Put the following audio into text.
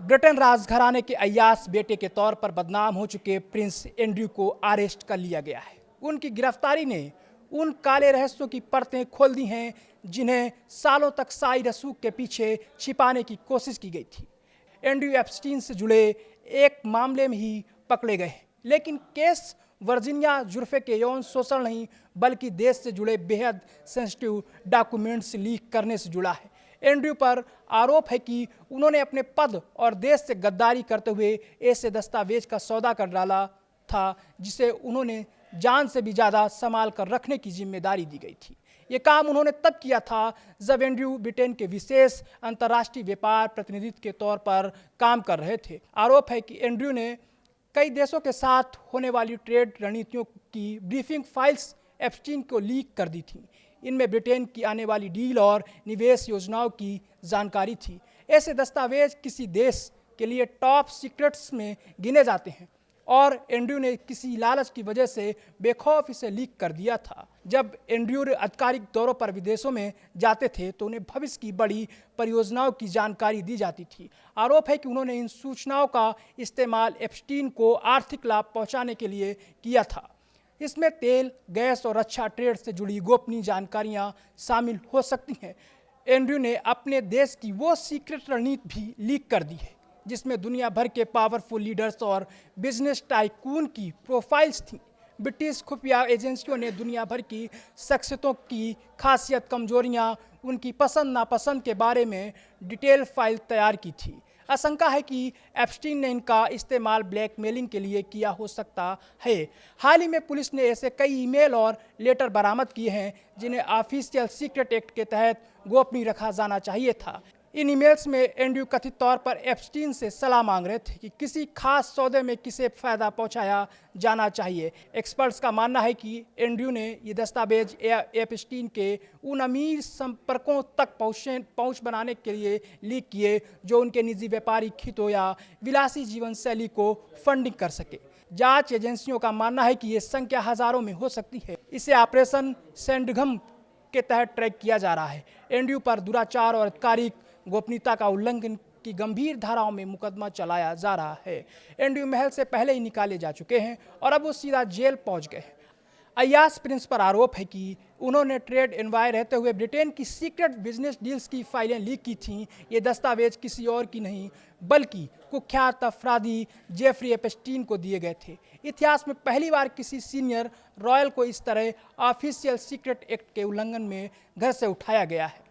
Britain राजघराने के अय्याश बेटे के तौर पर बदनाम हो चुके प्रिंस एंड्रयू को अरेस्ट कर लिया गया है। उनकी गिरफ्तारी ने उन काले रहस्यों की परतें खोल दी हैं जिन्हें सालों तक साई रसूख के पीछे छिपाने की कोशिश की गई थी। एंड्रयू एप्स्टीन से जुड़े एक मामले में ही पकड़े गए, लेकिन केस वर्जीनिया जुर्फे के यौन शोषण नहीं बल्कि देश से जुड़े बेहद सेंसिटिव डॉक्यूमेंट्स लीक करने से जुड़ा है। एंड्रयू पर आरोप है कि उन्होंने अपने पद और देश से गद्दारी करते हुए ऐसे दस्तावेज का सौदा कर डाला था जिसे उन्होंने जान से भी ज़्यादा संभाल कर रखने की जिम्मेदारी दी गई थी। ये काम उन्होंने तब किया था जब एंड्रयू ब्रिटेन के विशेष अंतर्राष्ट्रीय व्यापार प्रतिनिधि के तौर पर काम कर रहे थे। आरोप है कि एंड्रयू ने कई देशों के साथ होने वाली ट्रेड रणनीतियों की ब्रीफिंग फाइल्स एप्स्टीन को लीक कर दी थी। इनमें ब्रिटेन की आने वाली डील और निवेश योजनाओं की जानकारी थी। ऐसे दस्तावेज किसी देश के लिए टॉप सीक्रेट्स में गिने जाते हैं और एंड्रयू ने किसी लालच की वजह से बेखौफ इसे लीक कर दिया था। जब एंड्रयू आधिकारिक दौरों पर विदेशों में जाते थे तो उन्हें भविष्य की बड़ी परियोजनाओं की जानकारी दी जाती थी। आरोप है कि उन्होंने इन सूचनाओं का इस्तेमाल एप्स्टीन को आर्थिक लाभ पहुंचाने के लिए किया था। इसमें तेल, गैस और रक्षा ट्रेड से जुड़ी गोपनीय जानकारियां शामिल हो सकती हैं। एंड्रयू ने अपने देश की वो सीक्रेट रणनीति भी लीक कर दी है जिसमें दुनिया भर के पावरफुल लीडर्स और बिजनेस टाइकून की प्रोफाइल्स थीं। ब्रिटिश खुफिया एजेंसियों ने दुनिया भर की शख्सियतों की खासियत, कमजोरियां, उनकी पसंद नापसंद के बारे में डिटेल फाइल तैयार की थी। आशंका है कि एप्स्टीन ने इनका इस्तेमाल ब्लैकमेलिंग के लिए किया हो सकता है। हाल ही में पुलिस ने ऐसे कई ईमेल और लेटर बरामद किए हैं जिन्हें ऑफिशियल सीक्रेट एक्ट के तहत गोपनीय रखा जाना चाहिए था। इन ईमेल्स में एंड्रयू कथित तौर पर एप्स्टीन से सलाह मांग रहे थे कि किसी खास सौदे में किसे फायदा पहुंचाया जाना चाहिए। एक्सपर्ट्स का मानना है कि एंड्रयू ने ये दस्तावेज एप्स्टीन के उन अमीर संपर्कों तक पहुंच बनाने के लिए लीक किए जो उनके निजी व्यापारिक हितों या विलासी जीवन शैली को फंडिंग कर सके। जांच एजेंसियों का मानना है कि ये संख्या हजारों में हो सकती है। इसे ऑपरेशन सैंडघम के तहत ट्रैक किया जा रहा है। एंड्रयू पर दुराचार और आधिकारिक गोपनीयता का उल्लंघन की गंभीर धाराओं में मुकदमा चलाया जा रहा है। एंड्रयू महल से पहले ही निकाले जा चुके हैं और अब वो सीधा जेल पहुंच गए हैं। अय्याश प्रिंस पर आरोप है कि उन्होंने ट्रेड एनवाय रहते हुए ब्रिटेन की सीक्रेट बिजनेस डील्स की फाइलें लीक की थीं। ये दस्तावेज किसी और की नहीं बल्कि कुख्यात अपराधी जेफरी एप्स्टीन को दिए गए थे। इतिहास में पहली बार किसी सीनियर रॉयल को इस तरह ऑफिशियल सीक्रेट एक्ट के उल्लंघन में घर से उठाया गया है।